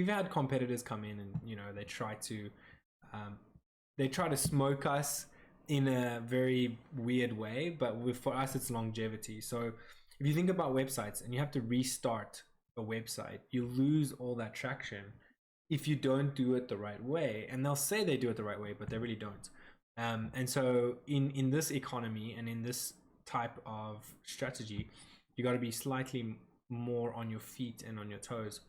had competitors come in and they try to smoke us in a very weird way, but for us it's longevity. So if you think about websites and you have to restart a website, you lose all that traction if you don't do it the right way. And they'll say they do it the right way, but they really don't. And so in this economy and in this type of strategy, you got to be slightly more on your feet and on your toes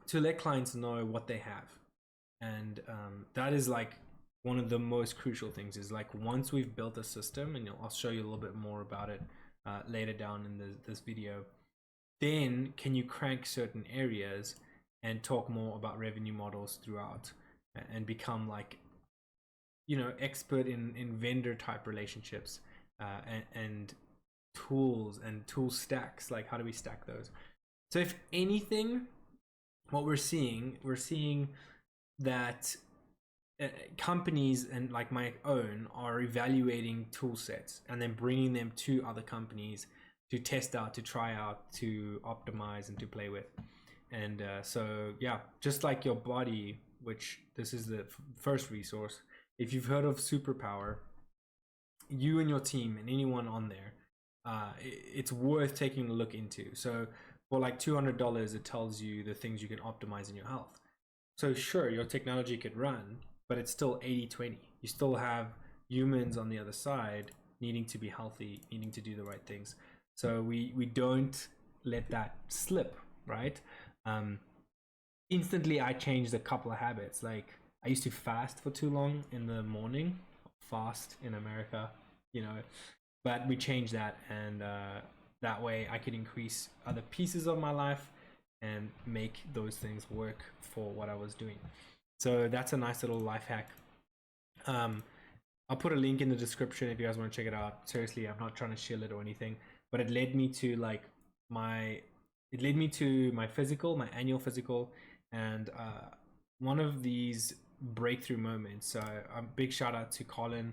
to let clients know what they have. And that is like one of the most crucial things, is like once we've built a system, and I'll show you a little bit more about it later down in this video, then can you crank certain areas and talk more about revenue models throughout, and become like, expert in vendor type relationships, and tools and tool stacks, like how do we stack those. So if anything, what we're seeing that companies, and like my own, are evaluating tool sets and then bringing them to other companies to test out, to try out, to optimize, and to play with. And so yeah, just like your body, which this is the first resource. If you've heard of Superpower, you and your team and anyone on there, it's worth taking a look into. So for like $200, it tells you the things you can optimize in your health. So sure, your technology could run, but it's still 80-20. You still have humans on the other side needing to be healthy, needing to do the right things. So we don't let that slip, right? Instantly, I changed a couple of habits. Like I used to fast for too long in the morning, fast in America, but we changed that, and that way I could increase other pieces of my life and make those things work for what I was doing. So that's a nice little life hack. I'll put a link in the description if you guys want to check it out. Seriously, I'm not trying to shill it or anything, but it led me to my physical, my annual physical, and one of these breakthrough moments. So a big shout out to Colin.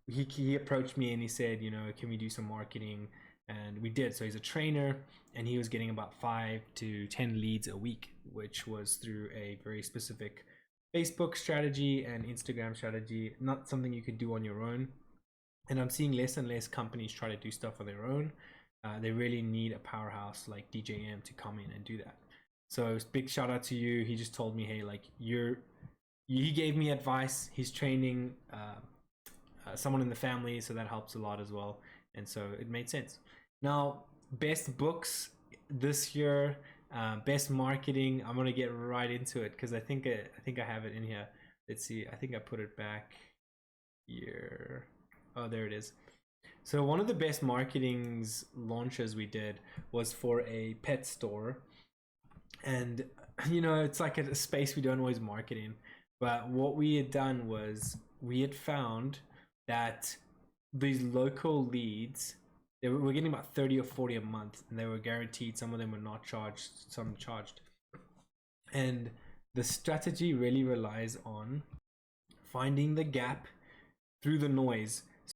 He approached me and he said, can we do some marketing? And we did. So he's a trainer, and he was getting about 5 to 10 leads a week, which was through a very specific Facebook strategy and Instagram strategy, not something you could do on your own. And I'm seeing less and less companies try to do stuff on their own. They really need a powerhouse like DJM to come in and do that. So big shout out to you. He just told me, hey, like he gave me advice. He's training someone in the family, so that helps a lot as well. And so it made sense. Now, best books this year, best marketing. I'm gonna get right into it because I think I have it in here. Let's see. I think I put it back here. Oh, there it is. So one of the best marketings launches we did was for a pet store, and it's like a space we don't always market in. But what we had done was we had found that these local leads, we're getting about 30 or 40 a month, and they were guaranteed. Some of them were not charged, some charged. And the strategy really relies on finding the gap through the noise